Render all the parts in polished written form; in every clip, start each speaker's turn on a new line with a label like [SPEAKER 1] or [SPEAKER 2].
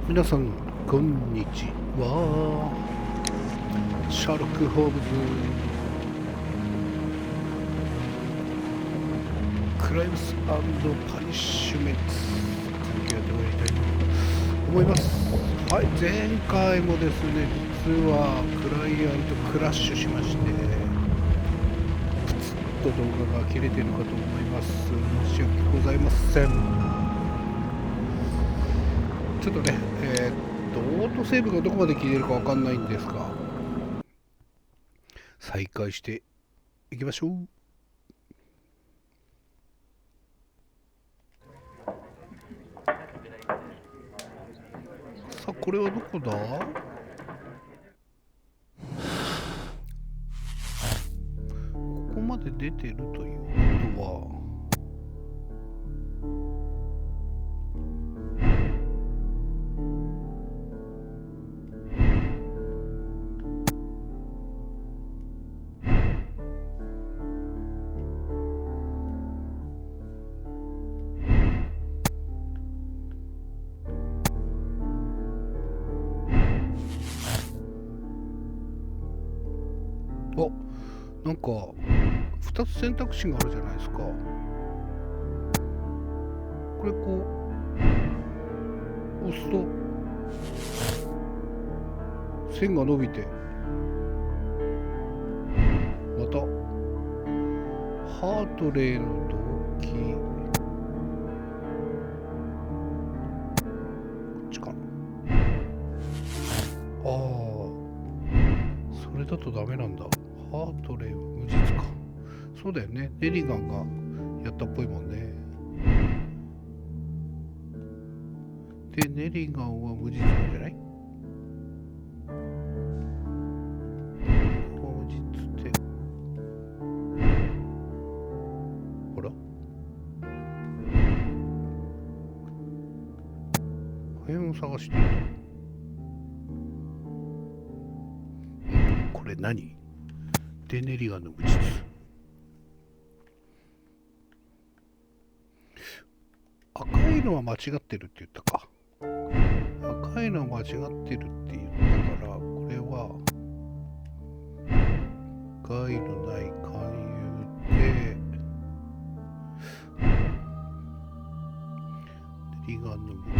[SPEAKER 1] 皆さんこんにちは。シャーロック・ホームズクライムス&パニッシュメント続きやってまいりたいと思います。はい、前回もですね、実はクライアントクラッシュしましてプツッと動画が切れているかと思います。申し訳ございません。ちょっとね、オートセーブがどこまで切れるかわかんないんですが、再開していきましょう。さあ、これはどこだ？ここまで出てるということは、なんか2つ選択肢があるじゃないですか。これこう押すと線が伸びて、またハートレーの動機、こっちかな。それだとダメなんだ。ハートレイは無実か。そうだよね。ネリガンがやったっぽいもんね。で、ネリガンは無実なんじゃない？無実って。ほら。破片を探している。これ何？で、ネリガンの無実。赤いのは間違ってるって言ったか。赤いのは間違ってるって言ったから、これは害のない勧誘でネリガンの無実。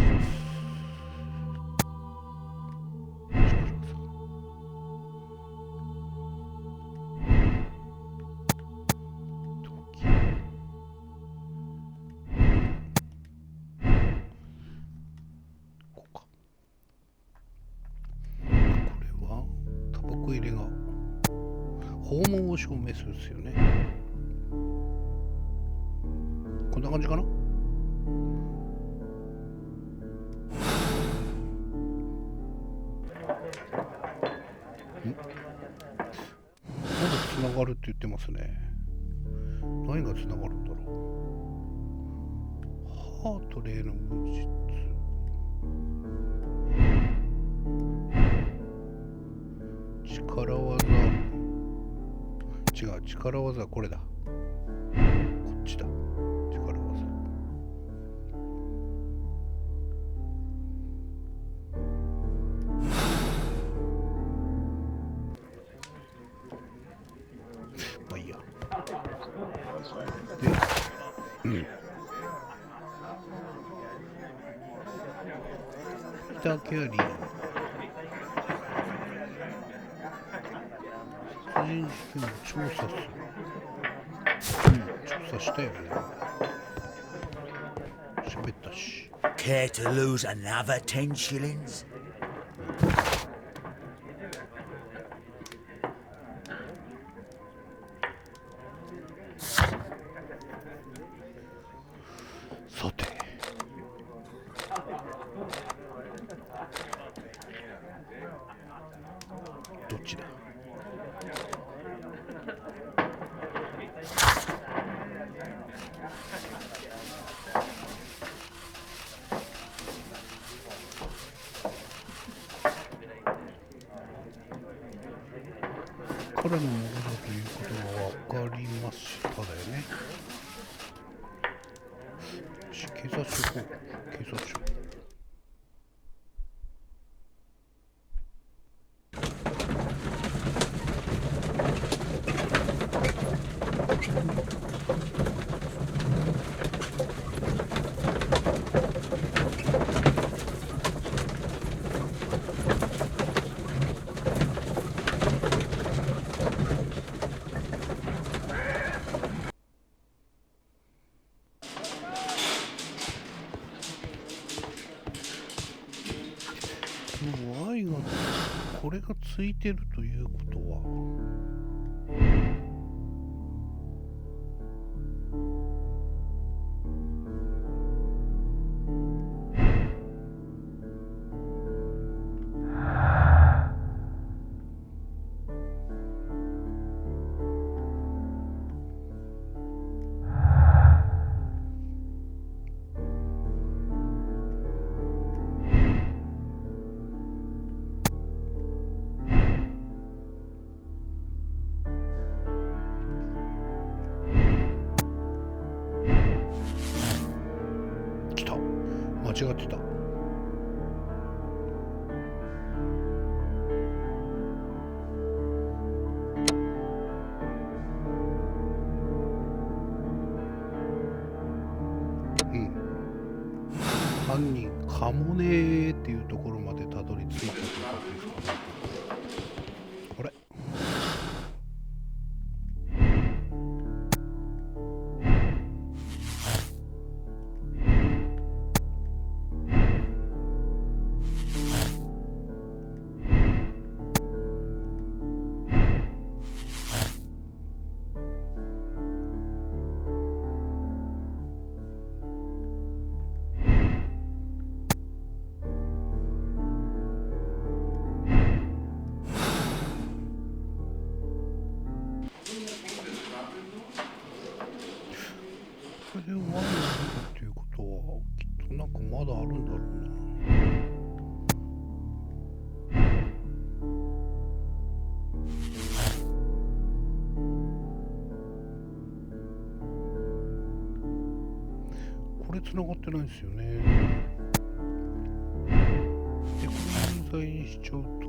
[SPEAKER 1] 訪問を証明するんですよね。こんな感じかな。まだつながるって言ってますね。何がつながるんだろう。ハートレイの無実、力技、違う、力技はこれだ。こっちだ。力技。まあいいや。で、ピーター・キャリー。殺人事件を調査する。調査したよね。喋ったし。
[SPEAKER 2] Care to lose another 10 shillings?
[SPEAKER 1] さて。どっちだ？彼のものだということが分かりましただよね。警察署、警察署。れがついてるということは、間違ってた。犯人かもねーっていうところまでたどり着いたということですかね。あれ、これで終わるんだっていうことはきっとなんかまだあるんだろうな。これ繋がってないですよね。で、これ有罪にしちゃうと、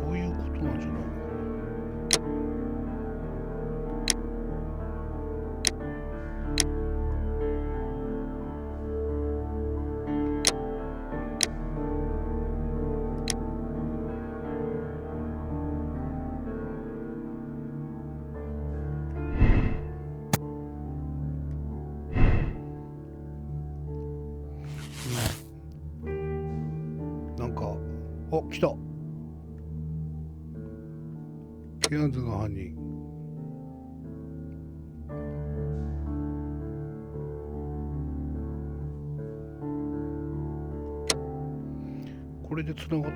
[SPEAKER 1] こういうことなんじゃないのかな。なんか、あ、来た。ケアンズが犯人。これで繋がっ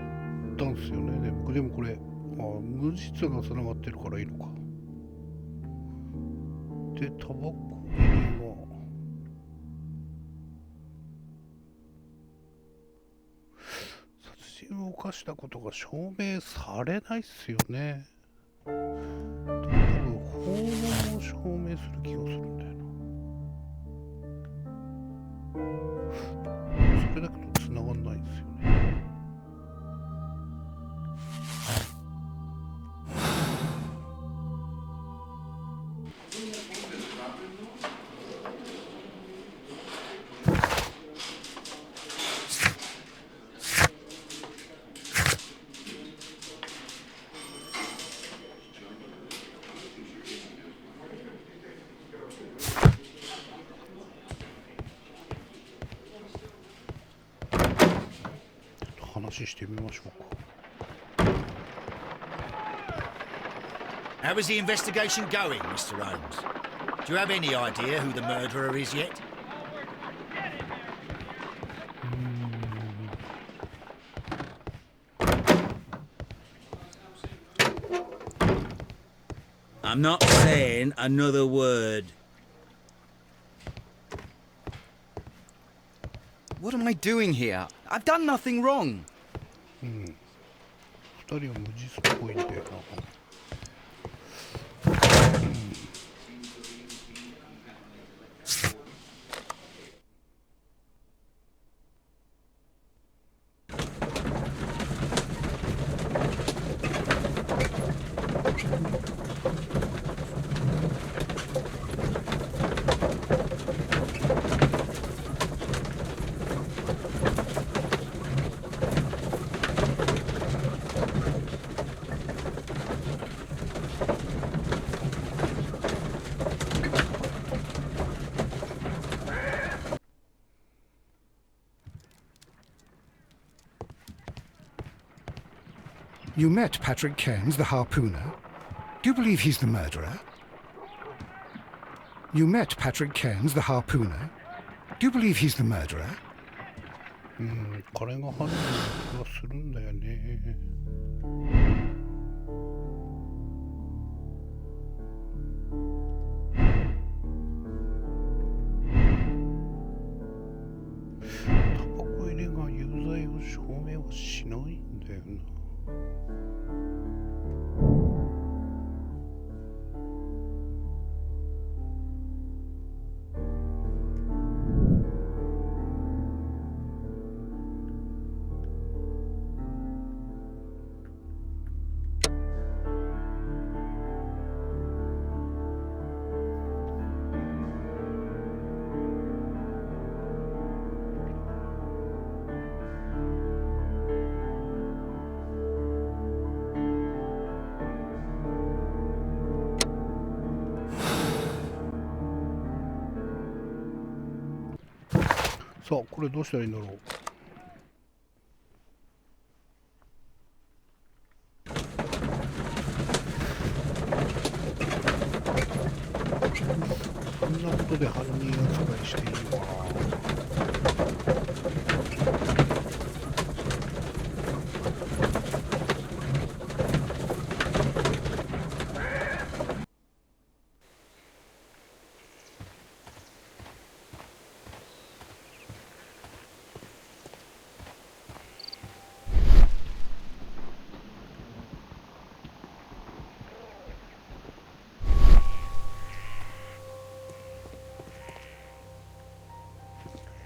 [SPEAKER 1] たんですよね。でもこれ、無実が繋がってるからいいのか。で、タバコ入れは、殺人を犯したことが証明されないっすよね。多分訪問を証明する気がするんだよな。それだけと繋がんないんですよね。話してみましょうか。
[SPEAKER 2] How is the investigation going, Mr. Holmes? Do you have any idea who the murderer is yet? I'm not saying another word.
[SPEAKER 3] What am I doing here? I've done nothing wrong.
[SPEAKER 1] 二人は無実っぽいんだよな。
[SPEAKER 4] You met Patrick Cairns, the harpooner. Do you believe he's the murderer? You met Patrick Cairns, the harpooner. Do you believe he's the murderer?
[SPEAKER 1] 彼が犯人の気がするんだよね。タバコ入れが有罪を証明はしないんだよな。さあ、これどうしたらいいんだろう。そんなことで犯人扱いしていいのかな。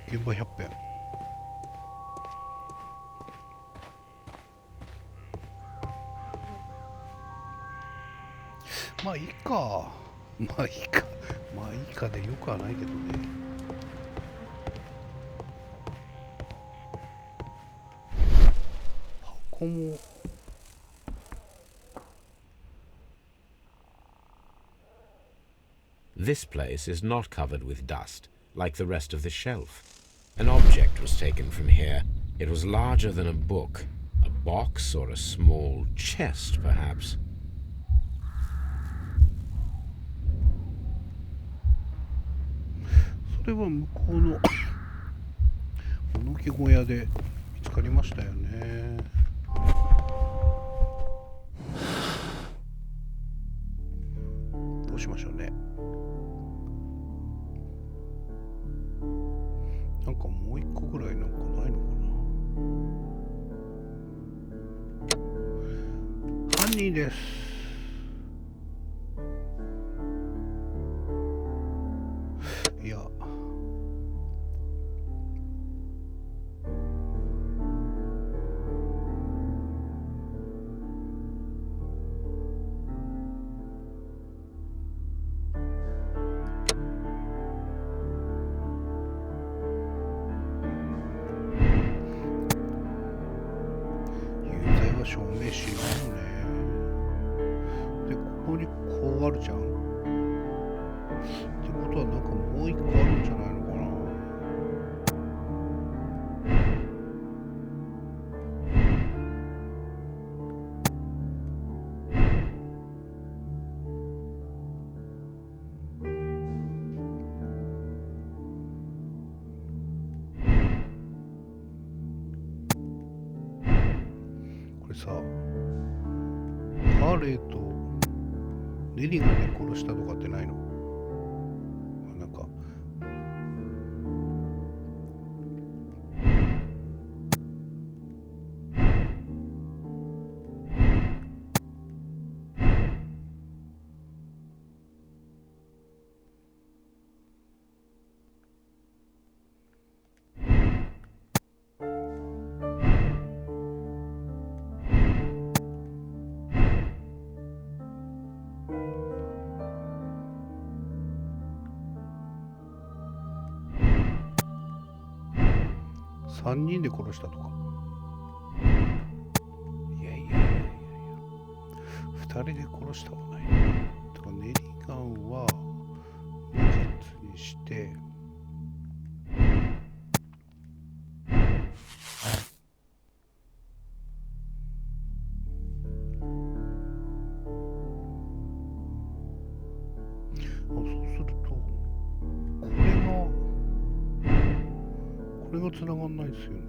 [SPEAKER 1] 現場100遍。まあいいか。まあいいか。まあいいかでよくはないけどね。箱も。
[SPEAKER 5] This place is not covered with dust, like the rest of the shelf. An object was taken from here. It was larger than a book, a box or a small chest, perhaps.
[SPEAKER 1] それは向こうの物置小屋で見つかりましたよね。どうしましょうね。なんかもう一個ぐらいなんかないのかな。犯人です。いや。証明しないよね。で、ここにこうあるじゃん。ってことはなんかもう一個あるんじゃないのかな。これさ、ハーレーとネリがね殺したとかってないの？なんか3人で殺したとか。いやいやいやいやいや、2人で殺したはない。とかネリガンは無実にしてするとこれが繋がんないですよね。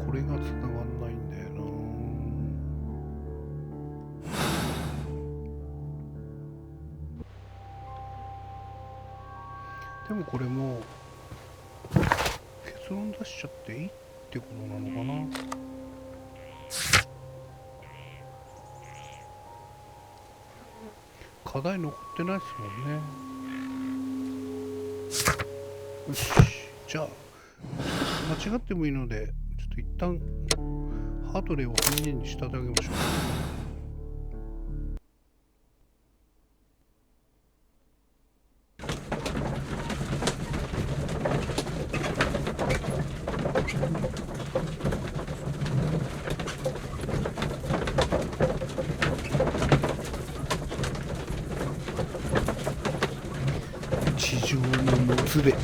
[SPEAKER 1] これが繋がんないんだよな。でもこれも結論出しちゃっていいってことなのかな。課題残ってないですもんね。よし、じゃあ間違ってもいいのでちょっと一旦ハートレイを半減にしてあげましょう。地上のもつれいか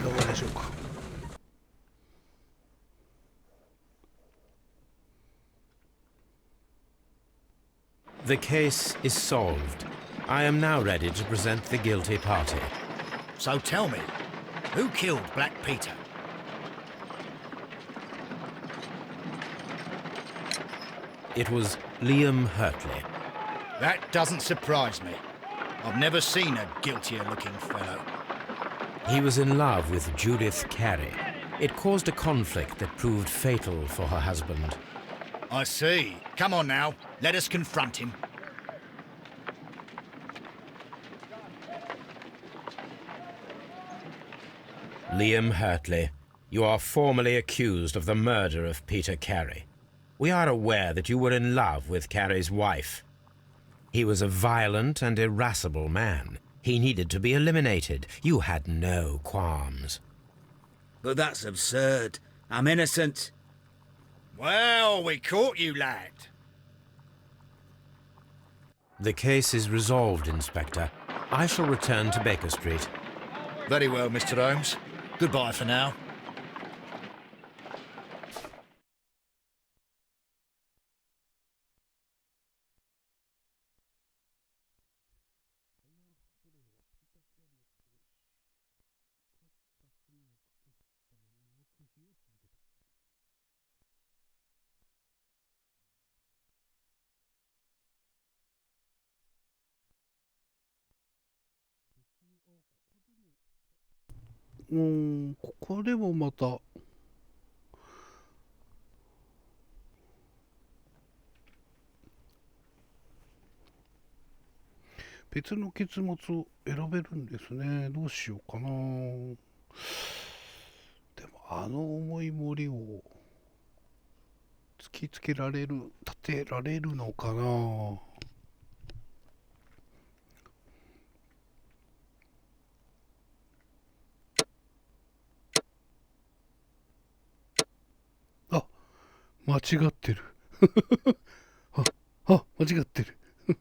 [SPEAKER 1] がでしょうか。
[SPEAKER 5] The case is solved. I am now ready to present the guilty party.
[SPEAKER 2] So tell me, who killed Black Peter?
[SPEAKER 5] It was Liam Hurtley.
[SPEAKER 2] That doesn't surprise me. I've never seen a guiltier-looking fellow.
[SPEAKER 5] He was in love with Judith Carey. It caused a conflict that proved fatal for her husband.
[SPEAKER 2] I see. Come on now, let us confront him.
[SPEAKER 5] Liam Hurtley, you are formally accused of the murder of Peter Carey. We are aware that you were in love with Carey's wife. He was a violent and irascible man. He needed to be eliminated. You had no qualms.
[SPEAKER 6] But that's absurd. I'm innocent.
[SPEAKER 2] Well, we caught you, lad.
[SPEAKER 5] The case is resolved, Inspector. I shall return to Baker Street.
[SPEAKER 2] Very well, Mr. Holmes. Goodbye for now.
[SPEAKER 1] ここでもまた別の結末を選べるんですね。どうしようかな。でもあの重い森を突きつけられる、立てられるのかな。間違ってる間違ってるじ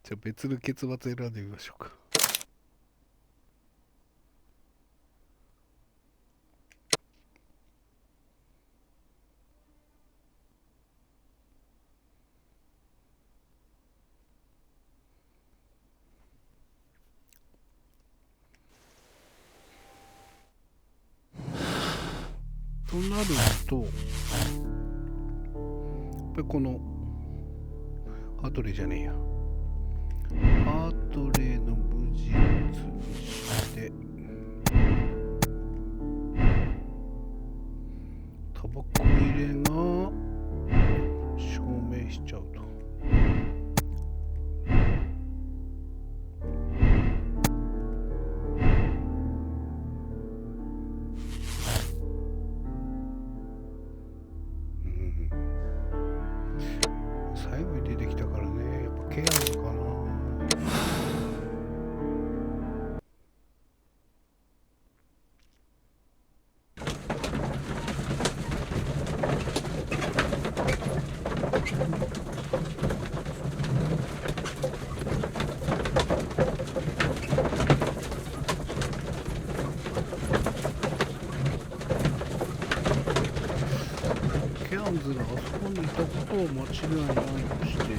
[SPEAKER 1] ゃあ別の結末選んでみましょうか。となるとやっぱりこのハートレイじゃねえや、ハートレイの無実にしてタバコ入れが証明しちゃうと。ケアンかな。ケアンズがあそこにいたことを間違いないとして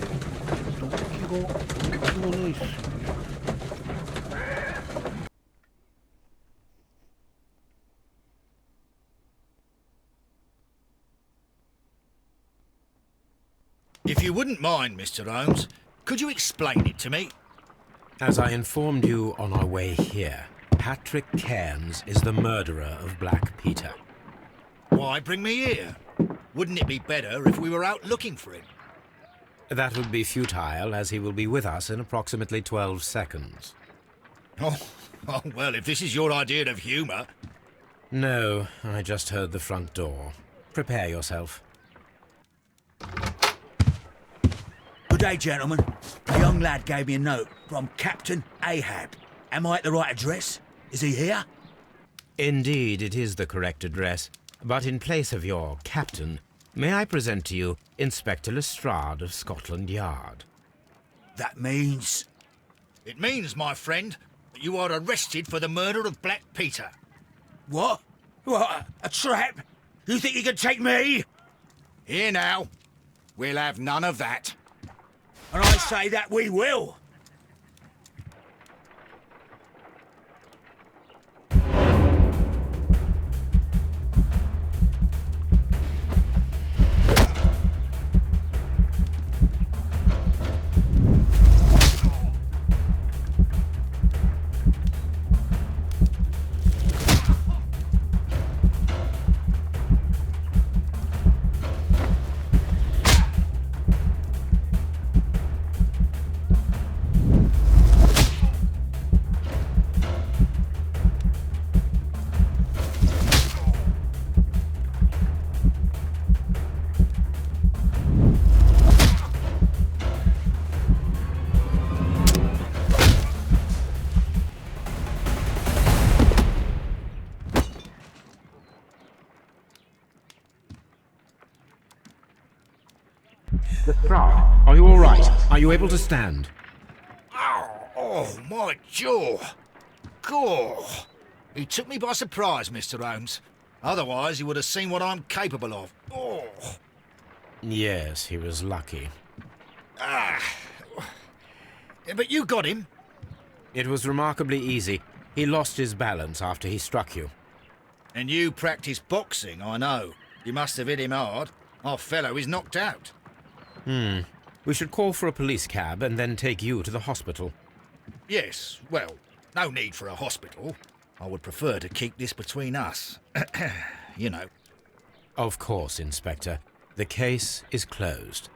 [SPEAKER 1] 動機がないっすよね。
[SPEAKER 2] If you wouldn't mind, Mr. Holmes, could you explain it to me?
[SPEAKER 5] As I informed you on our way here, Patrick Cairns is the murderer of Black Peter.
[SPEAKER 2] Why bring me here? Wouldn't it be better if we were out looking for him?
[SPEAKER 5] That would be futile, as he will be with us in approximately 12 seconds.
[SPEAKER 2] Oh, well, if this is your idea of humour...
[SPEAKER 5] No, I just heard the front door. Prepare yourself.
[SPEAKER 6] Good day, gentlemen. A young lad gave me a note from Captain Ahab. Am I at the right address? Is he here?
[SPEAKER 5] Indeed, it is the correct address. But in place of your captain, may I present to you Inspector Lestrade of Scotland Yard?
[SPEAKER 6] That means...
[SPEAKER 2] It means, my friend, that you are arrested for the murder of Black Peter.
[SPEAKER 6] What? What? A trap? You think you can take me?
[SPEAKER 2] Here now. We'll have none of that.
[SPEAKER 6] And I say that we will.
[SPEAKER 5] Lestrade, are you all right? Are you able to stand?
[SPEAKER 2] Oh, my jaw. Gore. He took me by surprise, Mr. Holmes. Otherwise, he would have seen what I'm capable of. Oh.
[SPEAKER 5] Yes, he was lucky.
[SPEAKER 2] But you got him.
[SPEAKER 5] It was remarkably easy. He lost his balance after he struck you.
[SPEAKER 2] And you practice boxing, I know. You must have hit him hard. Our fellow is knocked out.
[SPEAKER 5] We should call for a police cab and then take you to the hospital.
[SPEAKER 2] Yes, well, no need for a hospital. I would prefer to keep this between us. You know.
[SPEAKER 5] Of course, Inspector. The case is closed.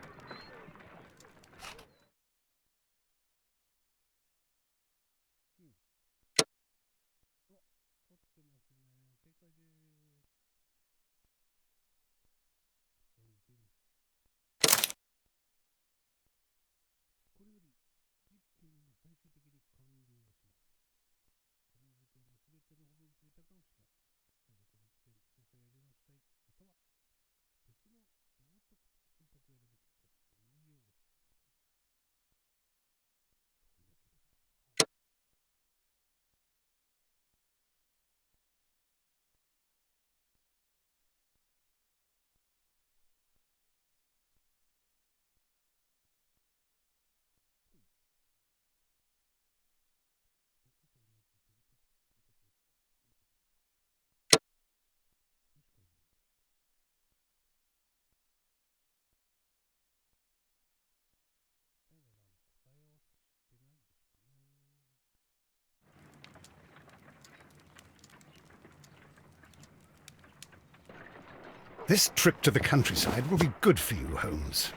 [SPEAKER 4] This trip to the countryside will be good for you, Holmes.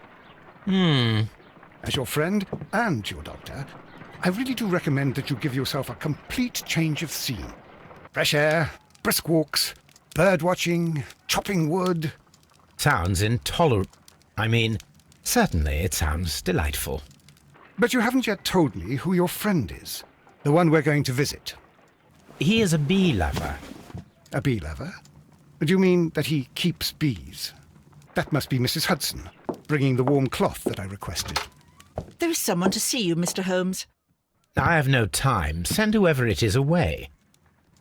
[SPEAKER 4] As your friend and your doctor, I really do recommend that you give yourself a complete change of scene. Fresh air, brisk walks, bird watching, chopping wood.
[SPEAKER 5] Sounds intolerable. I mean, certainly it sounds delightful.
[SPEAKER 4] But you haven't yet told me who your friend is, the one we're going to visit.
[SPEAKER 5] He is a bee lover.
[SPEAKER 4] A bee lover? Do you mean that he keeps bees? That must be Mrs. Hudson, bringing the warm cloth that I requested.
[SPEAKER 7] There is someone to see you, Mr. Holmes.
[SPEAKER 5] I have no time. Send whoever it is away.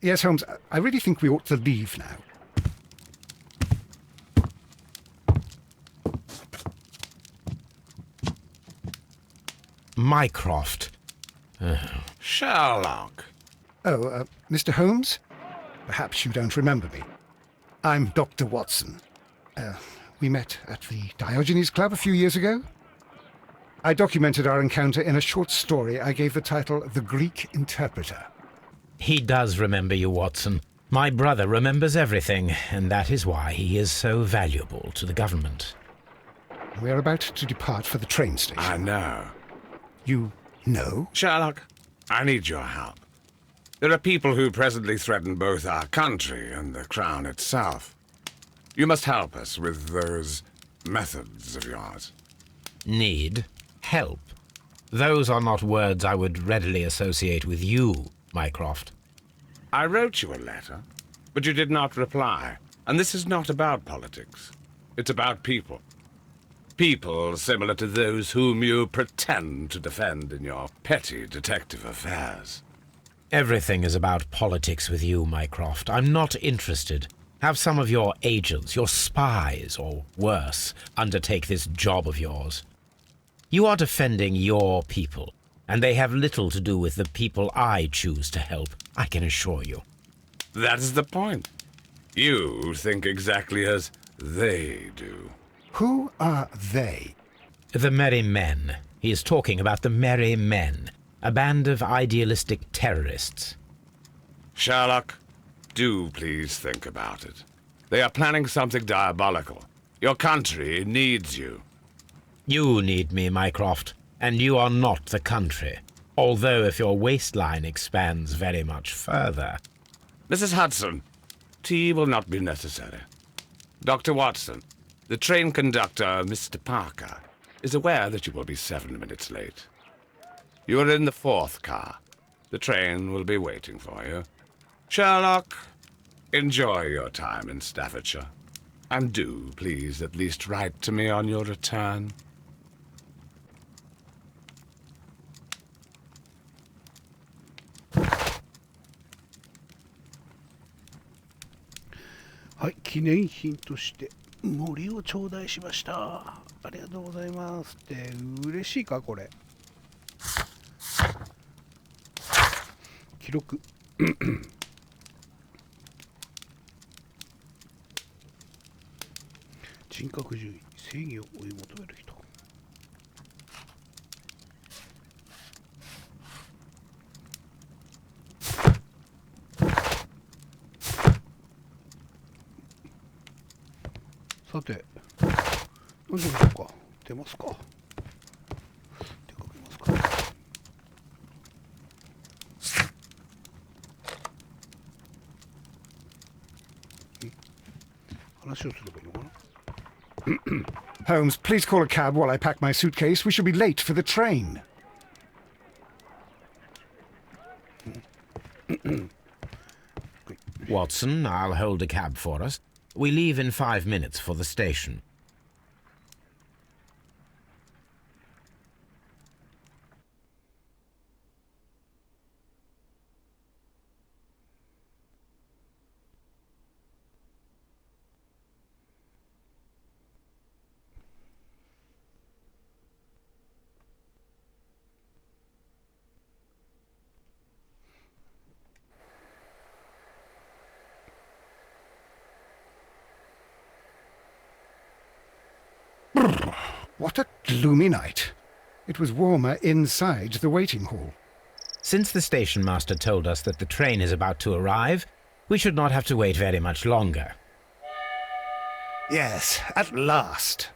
[SPEAKER 4] Yes, Holmes, I really think we ought to leave now.
[SPEAKER 5] Mycroft.
[SPEAKER 8] Sherlock.
[SPEAKER 4] Oh, Mr. Holmes? Perhaps you don't remember me. I'm Dr. Watson. We met at the Diogenes Club a few years ago. I documented our encounter in a short story I gave the title The Greek Interpreter.
[SPEAKER 5] He does remember you, Watson. My brother remembers everything, and that is why he is so valuable to the government.
[SPEAKER 4] We're about to depart for the train station.
[SPEAKER 8] I know.
[SPEAKER 4] You know?
[SPEAKER 8] Sherlock, I need your help. There are people who presently threaten both our country and the Crown itself. You must help us with those methods of yours.
[SPEAKER 5] Need? Help? Those are not words I would readily associate with you, Mycroft.
[SPEAKER 8] I wrote you a letter, but you did not reply. And this is not about politics. It's about people. People similar to those whom you pretend to defend in your petty detective affairs.
[SPEAKER 5] Everything is about politics with you, Mycroft. I'm not interested. Have some of your agents, your spies, or worse, undertake this job of yours. You are defending your people, and they have little to do with the people I choose to help, I can assure you.
[SPEAKER 8] That is the point. You think exactly as they do.
[SPEAKER 4] Who are they?
[SPEAKER 5] The Merry Men. He is talking about the Merry Men, a band of idealistic terrorists.
[SPEAKER 8] Sherlock, do please think about it. They are planning something diabolical. Your country needs you.
[SPEAKER 5] You need me, Mycroft, and you are not the country. Although if your waistline expands very much further.
[SPEAKER 8] Mrs. Hudson, tea will not be necessary. Dr. Watson, the train conductor, Mr. Parker, is aware that you will be 7 minutes late. You are in the 4th car. The train will be waiting for you. Sherlock, enjoy your time in Staffordshire. And do, please, at least write to me on your return.
[SPEAKER 1] はい、記念品として森を頂戴しました。ありがとうございますって嬉しいかこれ。記録。人格獣医、正義を追い求める人。さて、何しましょうか。出ますか。出かけますか。話をすればいいのかな。
[SPEAKER 4] Holmes, please call a cab while I pack my suitcase. We shall be late for the train.
[SPEAKER 5] Watson, I'll hold a cab for us. We leave in 5 minutes for the station.
[SPEAKER 4] What a gloomy night. It was warmer inside the waiting hall.
[SPEAKER 5] Since the station master told us that the train is about to arrive, we should not have to wait very much longer.
[SPEAKER 4] Yes, at last.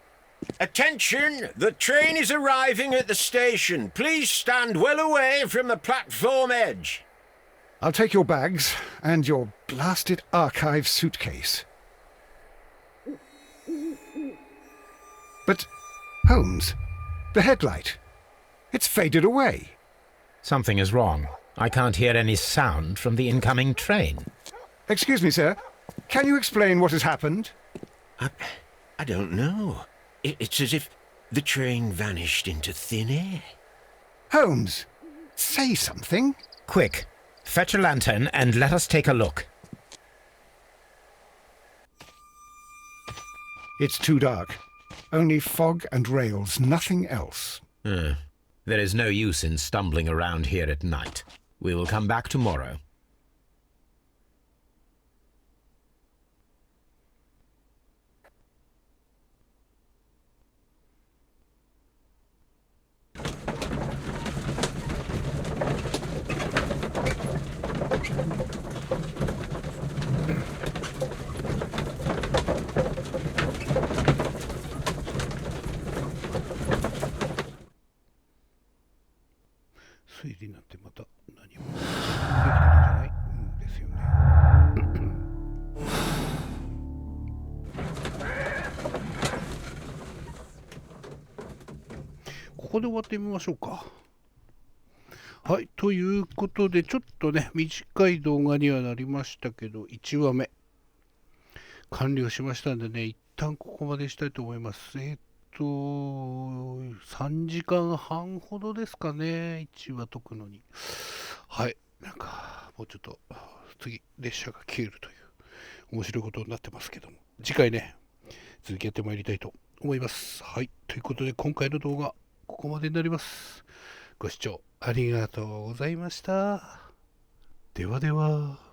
[SPEAKER 9] Attention! The train is arriving at the station. Please stand well away from the platform edge.
[SPEAKER 4] I'll take your bags and your blasted archive suitcase. But, Holmes, the headlight. It's faded away.
[SPEAKER 5] Something is wrong. I can't hear any sound from the incoming train.
[SPEAKER 4] Excuse me, sir. Can you explain what has happened?
[SPEAKER 9] I don't know. It's as if the train vanished into thin air.
[SPEAKER 4] Holmes, say something.
[SPEAKER 5] Quick, fetch a lantern and let us take a look.
[SPEAKER 4] It's too dark. Only fog and rails, nothing else.
[SPEAKER 5] There is no use in stumbling around here at night. We will come back tomorrow.
[SPEAKER 1] 推理なんてまた何もできてないんじゃないんですよね。ここで終わってみましょうか。はい、ということでちょっとね短い動画にはなりましたけど1話目完了しましたんでね、一旦ここまでしたいと思います。3時間半ほどですかね、1話解くのに。はい、なんかもうちょっと次列車が消えるという面白いことになってますけども、次回ね続きやってまいりたいと思います。はい、ということで今回の動画ここまでになります。ご視聴ありがとうございました。ではでは。